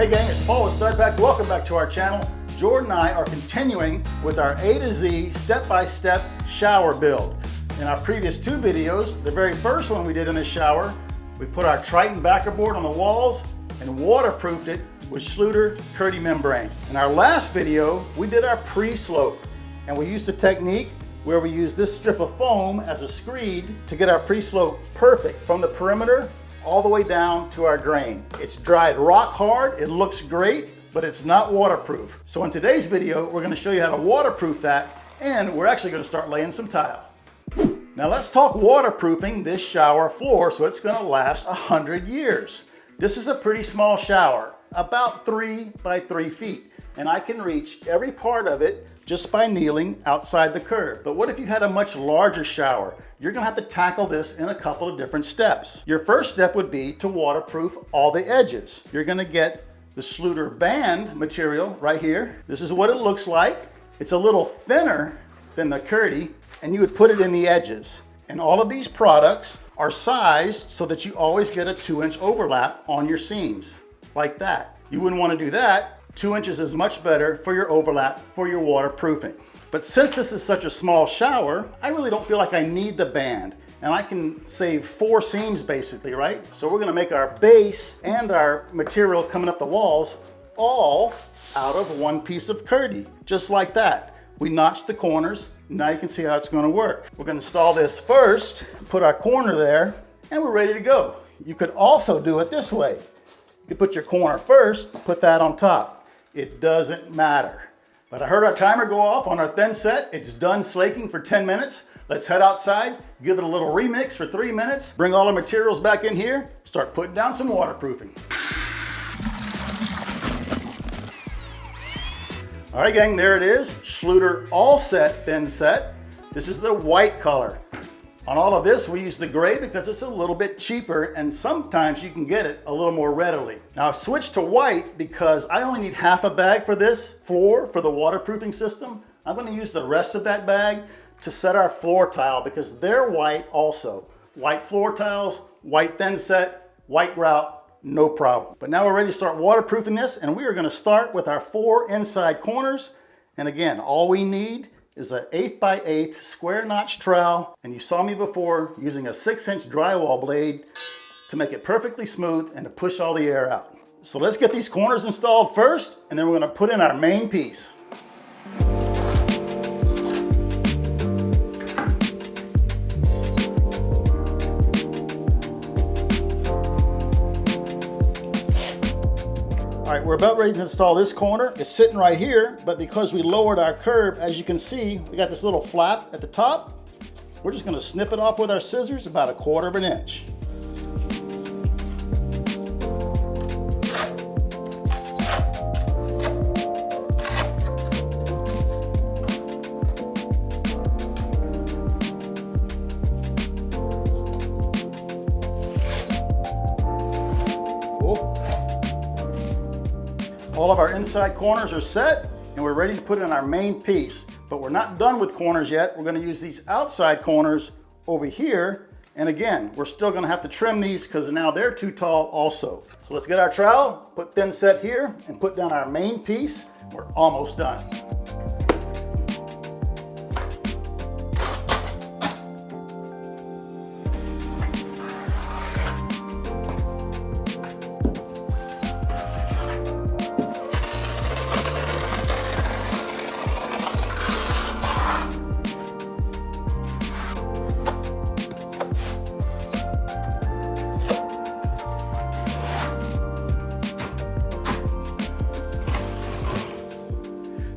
Hey gang, it's Paul with StudPack. Welcome back to our channel. Jordan and I are continuing with our A to Z step-by-step shower build. In our previous two videos, the very first one we did in the shower, we put our Triton backer board on the walls and waterproofed it with Schluter Curdy membrane. In our last video, we did our pre-slope, and we used a technique where we use this strip of foam as a screed to get our pre-slope perfect from the perimeter all the way down to our drain. It's dried rock hard, it looks great, but it's not waterproof. So in today's video, we're gonna show you how to waterproof that, and we're actually gonna start laying some tile. Now let's talk waterproofing this shower floor so it's gonna last 100 years. This is a pretty small shower, about 3 by 3 feet, and I can reach every part of it just by kneeling outside the curb. But what if you had a much larger shower? You're gonna have to tackle this in a couple of different steps. Your first step would be to waterproof all the edges. You're gonna get the Schluter band material right here. This is what it looks like. It's a little thinner than the Curdy, and you would put it in the edges. And all of these products are sized so that you always get a 2-inch overlap on your seams, like that. You wouldn't wanna do that. 2 inches is much better for your overlap, for your waterproofing. But since this is such a small shower, I really don't feel like I need the band. And I can save 4 seams basically, right? So we're gonna make our base and our material coming up the walls all out of one piece of Curdy, just like that. We notched the corners. Now you can see how it's gonna work. We're gonna install this first, put our corner there, and we're ready to go. You could also do it this way. You could put your corner first, put that on top. It doesn't matter. But I heard our timer go off on our thin set. It's done slaking for 10 minutes. Let's head outside, give it a little remix for 3 minutes, bring all the materials back in here, start putting down some waterproofing. All right, gang, there it is. Schluter All Set Thin Set. This is the white color. On all of this, we use the gray because it's a little bit cheaper, and sometimes you can get it a little more readily. Now I've switched to white because I only need half a bag for this floor for the waterproofing system. I'm gonna use the rest of that bag to set our floor tile because they're white also. White floor tiles, white thin set, white grout, no problem. But now we're ready to start waterproofing this, and we are gonna start with our 4 inside corners. And again, all we need is an 8 by 8 square notch trowel, and you saw me before using a 6-inch drywall blade to make it perfectly smooth and to push all the air out. So let's get these corners installed first, and then we're going to put in our main piece. All right, we're about ready to install this corner. It's sitting right here, but because we lowered our curb, as you can see, we got this little flap at the top. We're just gonna snip it off with our scissors about 1/4 of an inch. All of our inside corners are set, and we're ready to put in our main piece. But we're not done with corners yet. We're gonna use these outside corners over here. And again, we're still gonna have to trim these because now they're too tall also. So let's get our trowel, put thin set here, and put down our main piece. We're almost done.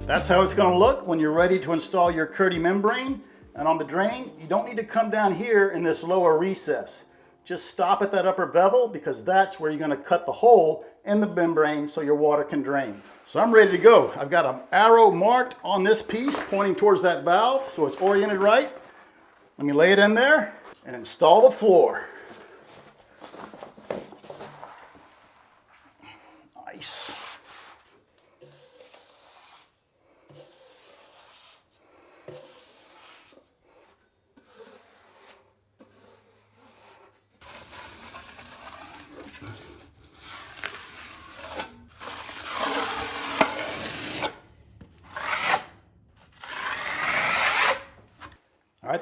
That's how it's gonna look when you're ready to install your Curdy membrane. And on the drain, you don't need to come down here in this lower recess. Just stop at that upper bevel because that's where you're gonna cut the hole in the membrane so your water can drain. So I'm ready to go. I've got an arrow marked on this piece pointing towards that valve so it's oriented right. Let me lay it in there and install the floor. Nice.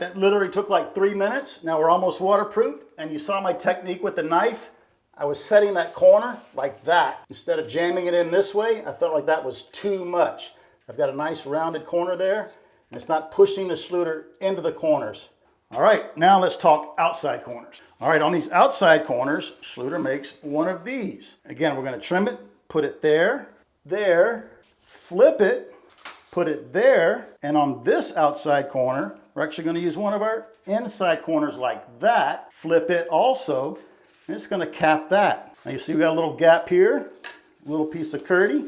that literally took like 3 minutes. Now we're almost waterproof, and you saw my technique with the knife. I was setting that corner like that. Instead of jamming it in this way, I felt like that was too much. I've got a nice rounded corner there, and it's not pushing the Schluter into the corners. All right, now let's talk outside corners. All right, on these outside corners, Schluter makes one of these. Again, we're gonna trim it, put it there, there, flip it, put it there, and on this outside corner, we're actually gonna use one of our inside corners like that, flip it also, and it's gonna cap that. Now you see we got a little gap here, a little piece of Curdy.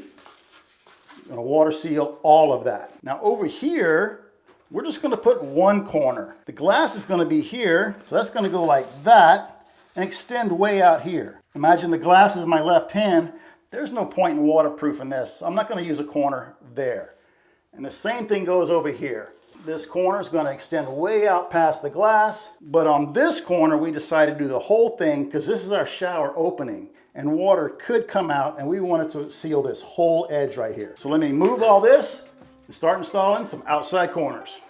Gonna water seal all of that. Now over here, we're just gonna put one corner. The glass is gonna be here, so that's gonna go like that and extend way out here. Imagine the glass is in my left hand. There's no point in waterproofing this, so I'm not gonna use a corner there. And the same thing goes over here. This corner is gonna extend way out past the glass, but on this corner, we decided to do the whole thing because this is our shower opening and water could come out, and we wanted to seal this whole edge right here. So let me move all this and start installing some outside corners.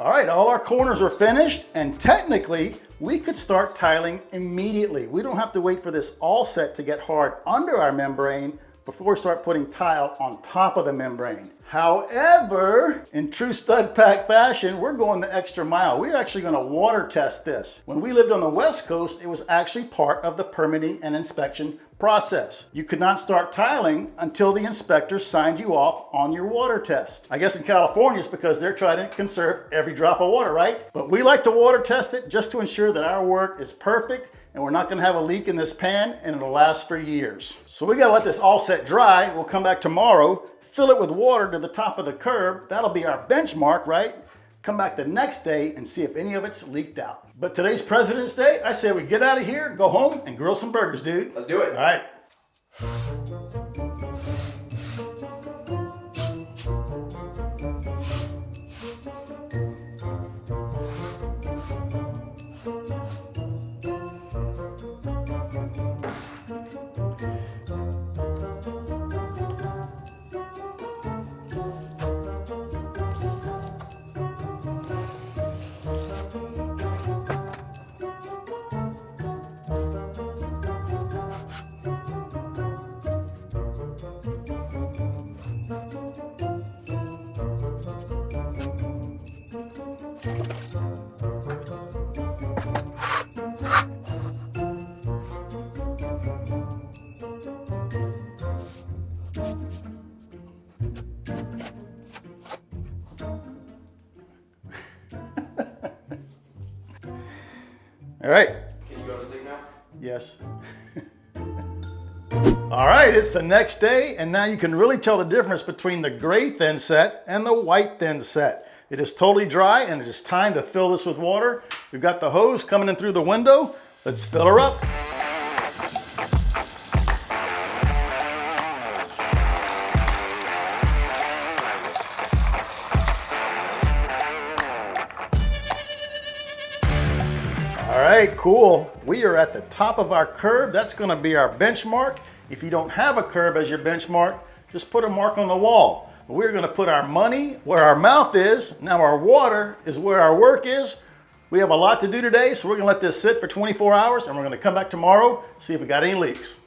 All right, all our corners are finished, and technically, we could start tiling immediately. We don't have to wait for this all set to get hard under our membrane before we start putting tile on top of the membrane. However, in true stud pack fashion, we're going the extra mile. We're actually gonna water test this. When we lived on the West Coast, it was actually part of the permitting and inspection process. You could not start tiling until the inspector signed you off on your water test. I guess in California, it's because they're trying to conserve every drop of water, right? But we like to water test it just to ensure that our work is perfect and we're not gonna have a leak in this pan and it'll last for years. So we gotta let this all set dry. We'll come back tomorrow, fill it with water to the top of the curb. That'll be our benchmark, right? Come back the next day and see if any of it's leaked out. But today's President's Day, I say we get out of here, go home, and grill some burgers, dude. Let's do it. All right. All right. Can you go to sleep now? Yes. All right, it's the next day, and now you can really tell the difference between the gray thin set and the white thin set. It is totally dry, and it is time to fill this with water. We've got the hose coming in through the window. Let's fill her up. All right, cool. We are at the top of our curb. That's gonna be our benchmark. If you don't have a curb as your benchmark, just put a mark on the wall. We're gonna put our money where our mouth is. Now our water is where our work is. We have a lot to do today, so we're gonna let this sit for 24 hours and we're gonna come back tomorrow, see if we got any leaks.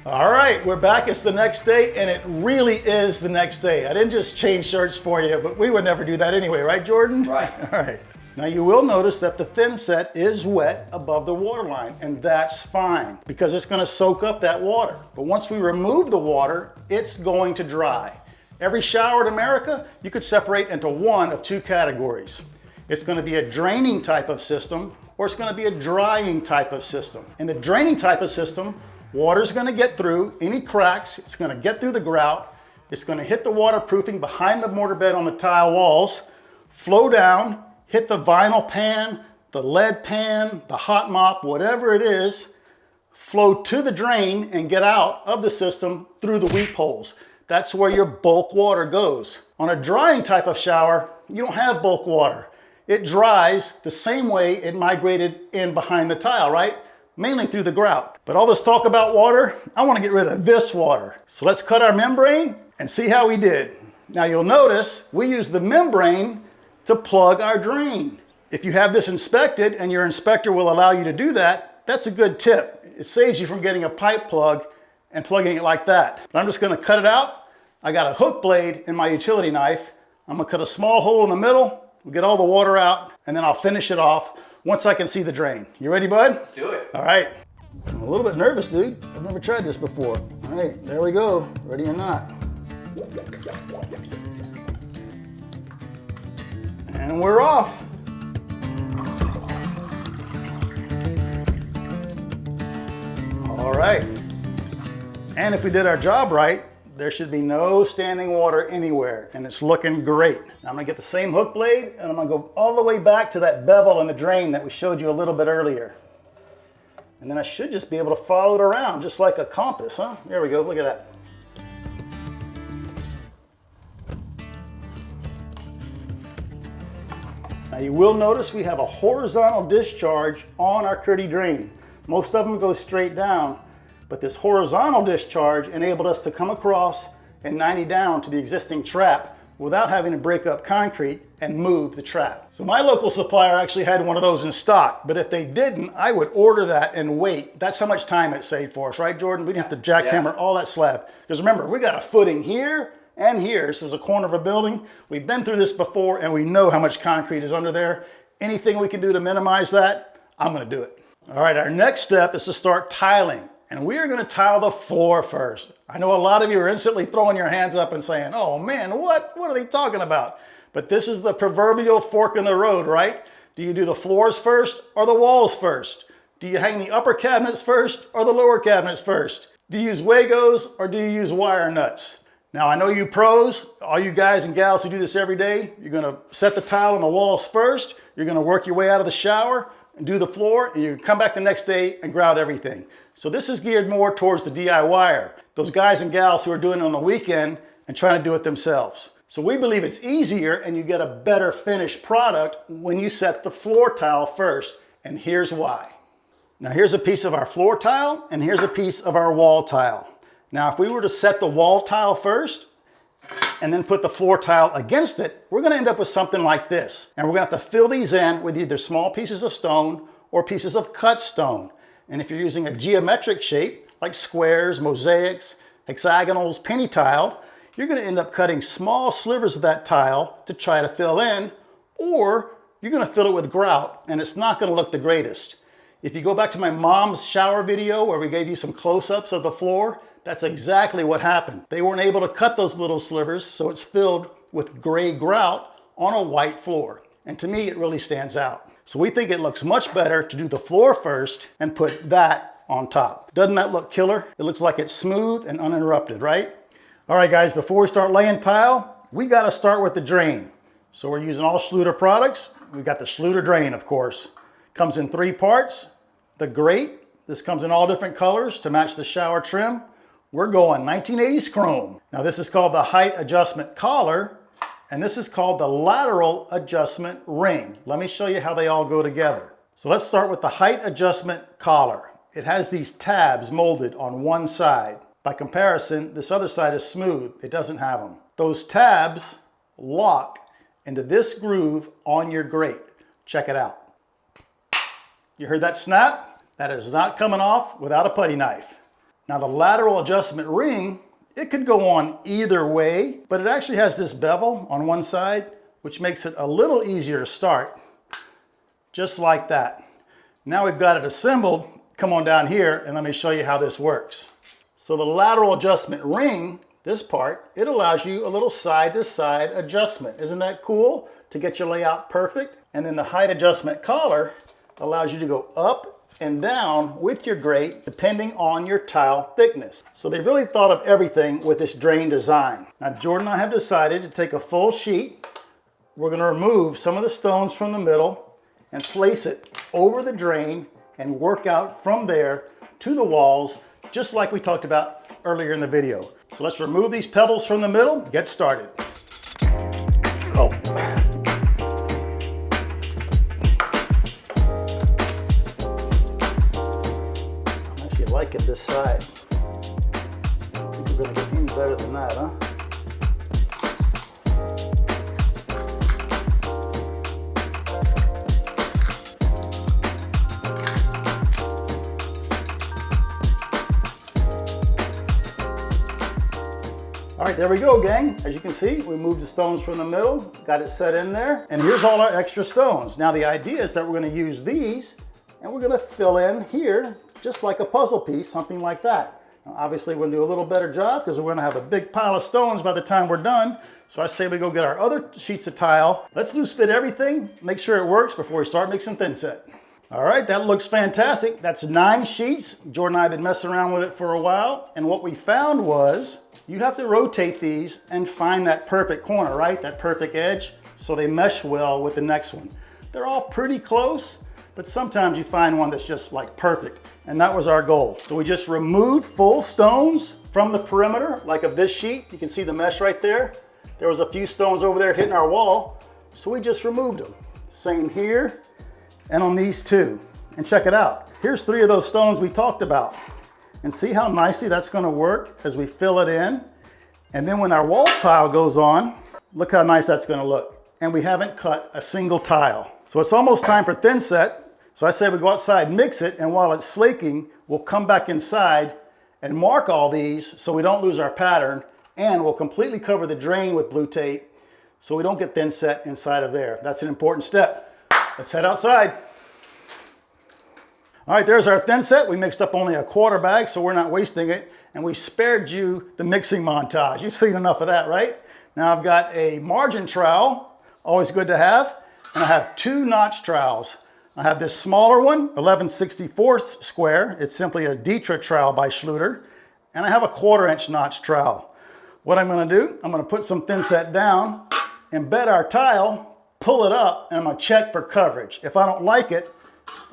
All right, we're back. It's the next day, and it really is the next day. I didn't just change shirts for you, but we would never do that anyway, right, Jordan? Right. All right. Now you will notice that the thin set is wet above the water line, and that's fine because it's gonna soak up that water. But once we remove the water, it's going to dry. Every shower in America, you could separate into one of two categories. It's gonna be a draining type of system, or it's gonna be a drying type of system. In the draining type of system, water's gonna get through any cracks, it's gonna get through the grout, it's gonna hit the waterproofing behind the mortar bed on the tile walls, flow down, hit the vinyl pan, the lead pan, the hot mop, whatever it is, flow to the drain and get out of the system through the weep holes. that's where your bulk water goes. On a drying type of shower, you don't have bulk water. It dries the same way it migrated in behind the tile, right? Mainly through the grout. But all this talk about water, I want to get rid of this water. So let's cut our membrane and see how we did. Now you'll notice we use the membrane to plug our drain. If you have this inspected and your inspector will allow you to do that, that's a good tip. It saves you from getting a pipe plug and plugging it like that. But I'm just going to cut it out. I got a hook blade in my utility knife. I'm going to cut a small hole in the middle. We'll get all the water out and then I'll finish it off once I can see the drain. You ready, bud? Let's do it. All right. I'm a little bit nervous, dude. I've never tried this before. All right, there we go. Ready or not. And we're off. All right. And if we did our job right, there should be no standing water anywhere, and it's looking great. Now I'm gonna get the same hook blade, and I'm gonna go all the way back to that bevel in the drain that we showed you a little bit earlier. And then I should just be able to follow it around, just like a compass, huh? There we go, look at that. Now you will notice we have a horizontal discharge on our Grouting drain. Most of them go straight down, but this horizontal discharge enabled us to come across and 90 down to the existing trap without having to break up concrete and move the trap. So my local supplier actually had one of those in stock, but if they didn't, I would order that and wait. That's how much time it saved for us, right, Jordan? We didn't have to jackhammer all that slab. Because remember, we got a footing here and here. This is a corner of a building. We've been through this before and we know how much concrete is under there. Anything we can do to minimize that, I'm gonna do it. All right, our next step is to start tiling. And we are gonna tile the floor first. I know a lot of you are instantly throwing your hands up and saying, oh man, what are they talking about? But this is the proverbial fork in the road, right? Do you do the floors first or the walls first? Do you hang the upper cabinets first or the lower cabinets first? Do you use Wagos or do you use wire nuts? Now I know you pros, all you guys and gals who do this every day, you're gonna set the tile on the walls first, you're gonna work your way out of the shower and do the floor, and you come back the next day and grout everything. So this is geared more towards the DIYer, those guys and gals who are doing it on the weekend and trying to do it themselves. So we believe it's easier and you get a better finished product when you set the floor tile first, and here's why. Now here's a piece of our floor tile and here's a piece of our wall tile. Now if we were to set the wall tile first and then put the floor tile against it, we're gonna end up with something like this. And we're gonna have to fill these in with either small pieces of stone or pieces of cut stone. And if you're using a geometric shape, like squares, mosaics, hexagonals, penny tile, you're gonna end up cutting small slivers of that tile to try to fill in, or you're gonna fill it with grout, and it's not gonna look the greatest. If you go back to my mom's shower video where we gave you some close-ups of the floor, that's exactly what happened. They weren't able to cut those little slivers, so it's filled with gray grout on a white floor. And to me, it really stands out. So we think it looks much better to do the floor first and put that on top. Doesn't that look killer? It looks like it's smooth and uninterrupted, right? All right, guys, before we start laying tile, we gotta start with the drain. So we're using all Schluter products. We've got the Schluter drain, of course. Comes in 3 parts. The grate, this comes in all different colors to match the shower trim. We're going 1980s chrome. Now this is called the height adjustment collar, and this is called the lateral adjustment ring. Let me show you how they all go together. So let's start with the height adjustment collar. It has these tabs molded on one side. By comparison, this other side is smooth. It doesn't have them. Those tabs lock into this groove on your grate. Check it out. You heard that snap? That is not coming off without a putty knife. Now the lateral adjustment ring, it could go on either way, but it actually has this bevel on one side, which makes it a little easier to start, just like that. Now we've got it assembled, come on down here and let me show you how this works. So the lateral adjustment ring, this part, it allows you a little side-to-side adjustment. Isn't that cool? To get your layout perfect. And then the height adjustment collar allows you to go up and down with your grate depending on your tile thickness. So they've really thought of everything with this drain design. Now Jordan and I have decided to take a full sheet. We're gonna remove some of the stones from the middle and place it over the drain and work out from there to the walls, just like we talked about earlier in the video. So let's remove these pebbles from the middle, get started. Oh. I actually like it this side. I don't think we're gonna get any better than that, huh? All right, there we go, gang. As you can see, we moved the stones from the middle, got it set in there, and here's all our extra stones. Now the idea is that we're gonna use these and we're gonna fill in here just like a puzzle piece, something like that. Now, obviously, we're gonna do a little better job because we're gonna have a big pile of stones by the time we're done. So I say we go get our other sheets of tile. Let's loose fit everything, make sure it works before we start mixing thin set. All right, that looks fantastic. That's 9 sheets. Jordan and I have been messing around with it for a while, and what we found was you have to rotate these and find that perfect corner, right? That perfect edge, so they mesh well with the next one. They're all pretty close, but sometimes you find one that's just like perfect, and that was our goal. So we just removed full stones from the perimeter, like of this sheet. You can see the mesh right there. There was a few stones over there hitting our wall, so we just removed them. Same here, and on these two. And check it out. Here's 3 of those stones we talked about. And see how nicely that's gonna work as we fill it in. And then when our wall tile goes on, look how nice that's gonna look. And we haven't cut a single tile. So it's almost time for thin set. So I say we go outside, mix it, and while it's slaking, we'll come back inside and mark all these so we don't lose our pattern, and we'll completely cover the drain with blue tape so we don't get thin set inside of there. That's an important step. Let's head outside. All right, there's our thin set. We mixed up only a quarter bag, so we're not wasting it. And we spared you the mixing montage. You've seen enough of that, right? Now I've got a margin trowel, always good to have. And I have 2 notch trowels. I have this smaller one, 11/64 square. It's simply a Dietrich trowel by Schluter. And I have a 1/4 inch notch trowel. What I'm gonna do, I'm gonna put some thin set down, embed our tile, pull it up, and I'm gonna check for coverage. If I don't like it,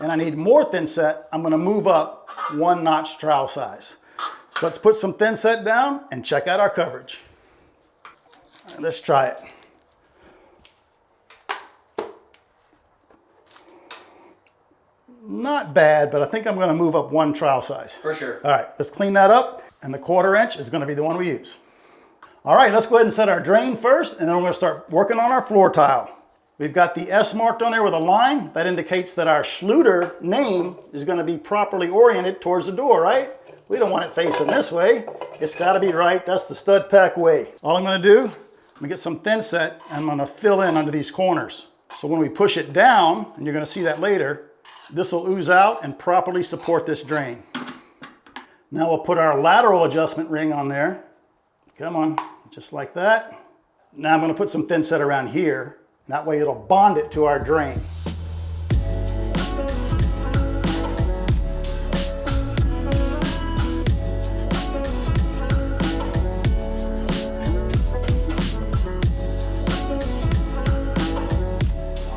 and I need more thin set, I'm gonna move up 1 notch trowel size. So let's put some thin set down and check out our coverage. All right, let's try it. Not bad, but I think I'm gonna move up 1 trowel size. For sure. All right, let's clean that up, and the 1/4 inch is gonna be the one we use. All right, let's go ahead and set our drain first, and then we're gonna start working on our floor tile. We've got the S marked on there with a line. That indicates that our Schluter name is gonna be properly oriented towards the door, right? We don't want it facing this way. It's gotta be right. That's the stud pack way. All I'm gonna do, I'm gonna get some thin set, and I'm gonna fill in under these corners. So when we push it down, and you're gonna see that later, this will ooze out and properly support this drain. Now we'll put our lateral adjustment ring on there. Come on, just like that. Now I'm gonna put some thin set around here. That way it'll bond it to our drain.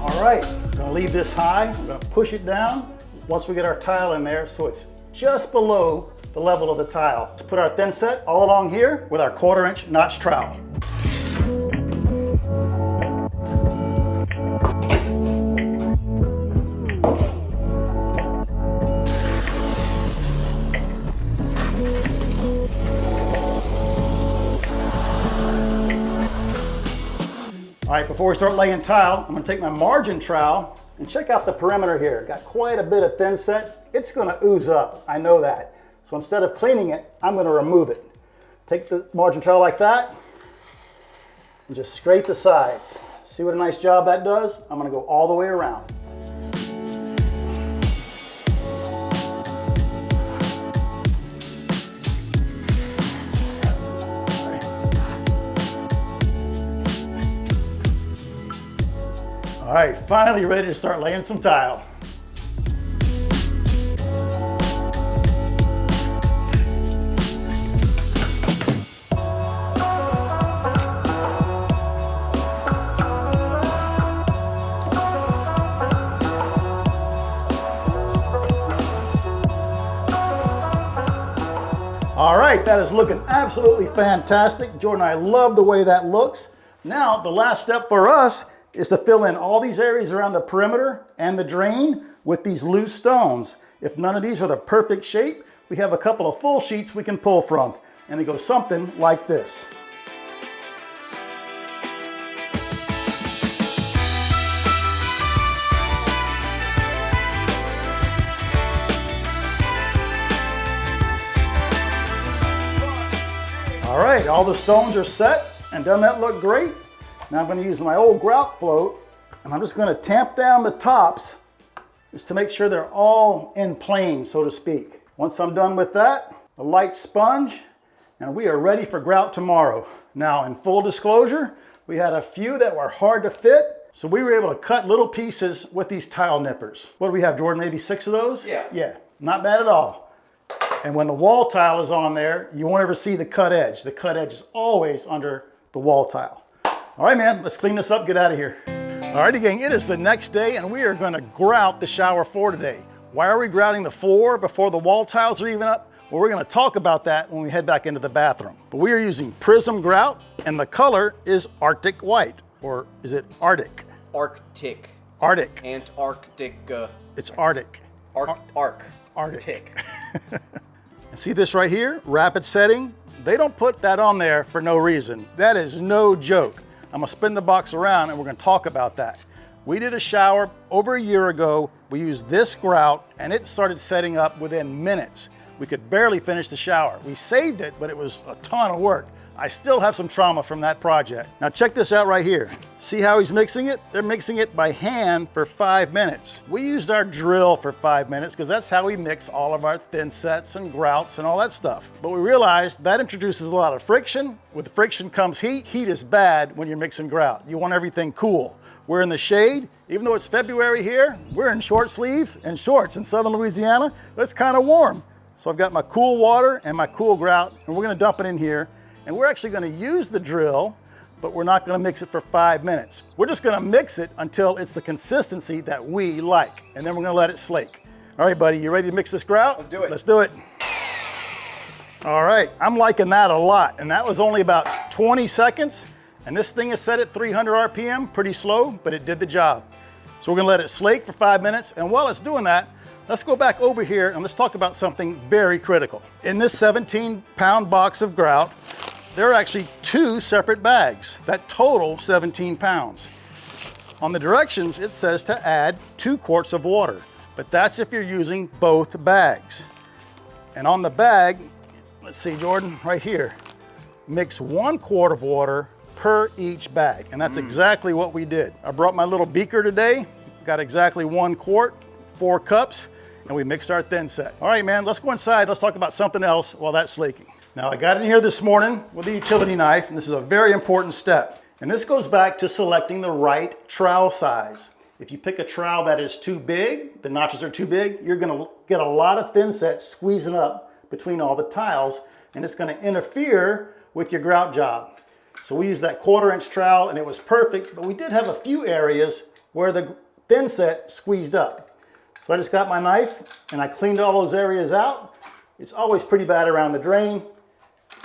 All right, I'm gonna leave this high. I'm gonna push it down once we get our tile in there so it's just below the level of the tile. Let's put our thin set all along here with our 1/4 inch notch trowel. All right, before we start laying tile, I'm gonna take my margin trowel and check out the perimeter here. Got quite a bit of thin set. It's gonna ooze up, I know that. So instead of cleaning it, I'm gonna remove it. Take the margin trowel like that and just scrape the sides. See what a nice job that does? I'm gonna go all the way around. All right, finally ready to start laying some tile. All right, that is looking absolutely fantastic. Jordan and I love the way that looks. Now, the last step for us is to fill in all these areas around the perimeter and the drain with these loose stones. If none of these are the perfect shape, we have a couple of full sheets we can pull from, and it goes something like this. All right, all the stones are set, and doesn't that look great? Now I'm going to use my old grout float, and I'm just going to tamp down the tops just to make sure they're all in plane, so to speak. Once I'm done with that, a light sponge, and we are ready for grout tomorrow. Now, in full disclosure, we had a few that were hard to fit, so we were able to cut little pieces with these tile nippers. What do we have, Jordan? Maybe 6 of those? Yeah. Yeah, not bad at all. And when the wall tile is on there, you won't ever see the cut edge. The cut edge is always under the wall tile. All right, man, let's clean this up, get out of here. All righty, gang, it is the next day, and we are gonna grout the shower floor today. Why are we grouting the floor before the wall tiles are even up? Well, we're gonna talk about that when we head back into the bathroom. But we are using Prism grout, and the color is Arctic white, or is it Arctic? Arctic. Arctic. Antarctica. It's Arctic. Arctic. And see this right here, rapid setting? They don't put that on there for no reason. That is no joke. I'm gonna spin the box around and we're gonna talk about that. We did a shower over a year ago. We used this grout and it started setting up within minutes. We could barely finish the shower. We saved it, but it was a ton of work. I still have some trauma from that project. Now check this out right here. See how he's mixing it? They're mixing it by hand for 5 minutes. We used our drill for 5 minutes because that's how we mix all of our thin sets and grouts and all that stuff. But we realized that introduces a lot of friction. With the friction comes heat. Heat is bad when you're mixing grout. You want everything cool. We're in the shade. Even though it's February here, we're in short sleeves and shorts in southern Louisiana. It's kind of warm. So I've got my cool water and my cool grout, and we're gonna dump it in here. And we're actually gonna use the drill, but we're not gonna mix it for 5 minutes. We're just gonna mix it until it's the consistency that we like, and then we're gonna let it slake. All right, buddy, you ready to mix this grout? Let's do it. Let's do it. All right, I'm liking that a lot, and that was only about 20 seconds, and this thing is set at 300 RPM, pretty slow, but it did the job. So we're gonna let it slake for 5 minutes, and while it's doing that, let's go back over here and let's talk about something very critical. In this 17-pound box of grout, there are actually 2 separate bags that total 17 pounds. On the directions, it says to add 2 quarts of water, but that's if you're using both bags. And on the bag, let's see, Jordan, right here, mix 1 quart of water per each bag. And that's exactly what we did. I brought my little beaker today, got exactly 1 quart, 4 cups, and we mixed our thin set. All right, man, let's go inside. Let's talk about something else while that's slaking. Now, I got in here this morning with a utility knife, and this is a very important step. And this goes back to selecting the right trowel size. If you pick a trowel that is too big, the notches are too big, you're gonna get a lot of thin set squeezing up between all the tiles, and it's gonna interfere with your grout job. So we used that 1/4-inch trowel, and it was perfect, but we did have a few areas where the thin set squeezed up. So I just got my knife, and I cleaned all those areas out. It's always pretty bad around the drain.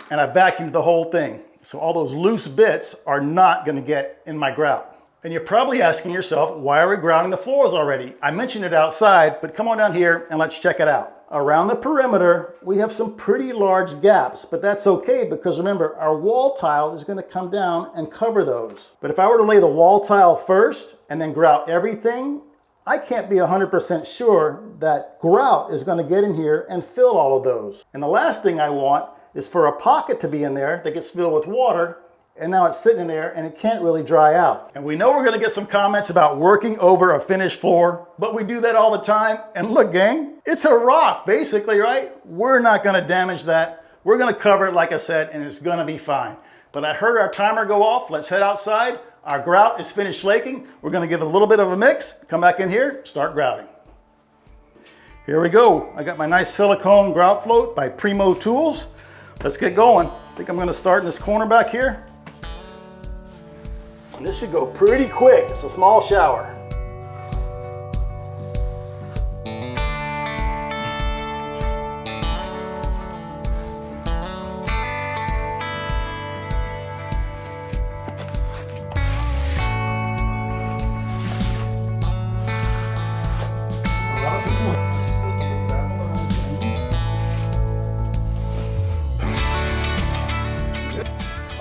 And I vacuumed the whole thing. So all those loose bits are not gonna get in my grout. And you're probably asking yourself, why are we grouting the floors already? I mentioned it outside, but come on down here and let's check it out. Around the perimeter, we have some pretty large gaps, but that's okay because remember, our wall tile is gonna come down and cover those. But if I were to lay the wall tile first and then grout everything, I can't be 100% sure that grout is gonna get in here and fill all of those. And the last thing I want is for a pocket to be in there that gets filled with water, and now it's sitting in there and it can't really dry out. And we know we're gonna get some comments about working over a finished floor, but we do that all the time. And look, gang, it's a rock, basically, right? We're not gonna damage that. We're gonna cover it, like I said, and it's gonna be fine. But I heard our timer go off. Let's head outside. Our grout is finished slaking. We're gonna give it a little bit of a mix, come back in here, start grouting. Here we go. I got my nice silicone grout float by Primo Tools. Let's get going. I think I'm gonna start in this corner back here. And this should go pretty quick. It's a small shower.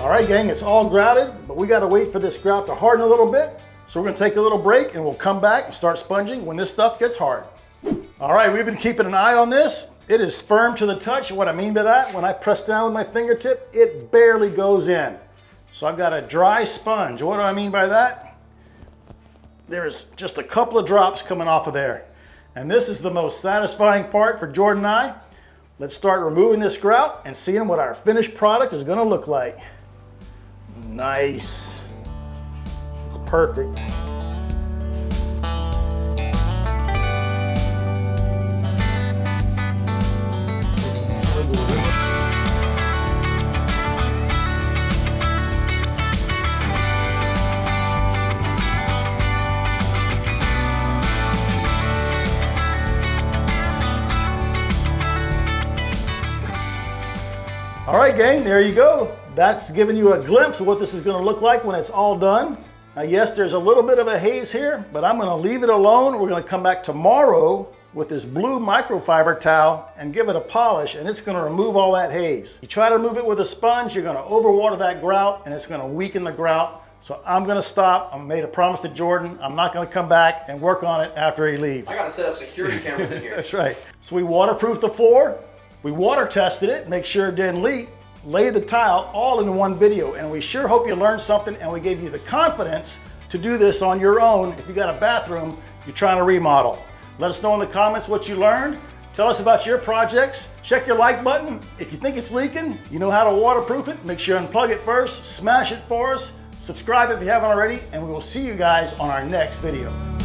All right, gang, it's all grouted, but we gotta wait for this grout to harden a little bit. So we're gonna take a little break and we'll come back and start sponging when this stuff gets hard. All right, we've been keeping an eye on this. It is firm to the touch. What I mean by that, when I press down with my fingertip, it barely goes in. So I've got a dry sponge. What do I mean by that? There's just a couple of drops coming off of there. And this is the most satisfying part for Jordan and I. Let's start removing this grout and seeing what our finished product is gonna look like. Nice. It's perfect. All right, gang, there you go. That's giving you a glimpse of what this is gonna look like when it's all done. Now, yes, there's a little bit of a haze here, but I'm gonna leave it alone. We're gonna come back tomorrow with this blue microfiber towel and give it a polish, and it's gonna remove all that haze. You try to remove it with a sponge, you're gonna overwater that grout, and it's gonna weaken the grout. So I'm gonna stop. I made a promise to Jordan. I'm not gonna come back and work on it after he leaves. I gotta set up security cameras in here. That's right. So we waterproofed the floor. We water tested it, make sure it didn't leak, lay the tile all in one video, and we sure hope you learned something and we gave you the confidence to do this on your own. If you got a bathroom you're trying to remodel. Let us know in the comments what you learned. Tell us about your projects. Check your like button. If you think it's leaking, you know how to waterproof it, make sure you unplug it first, smash it for us, subscribe if you haven't already, and we will see you guys on our next video.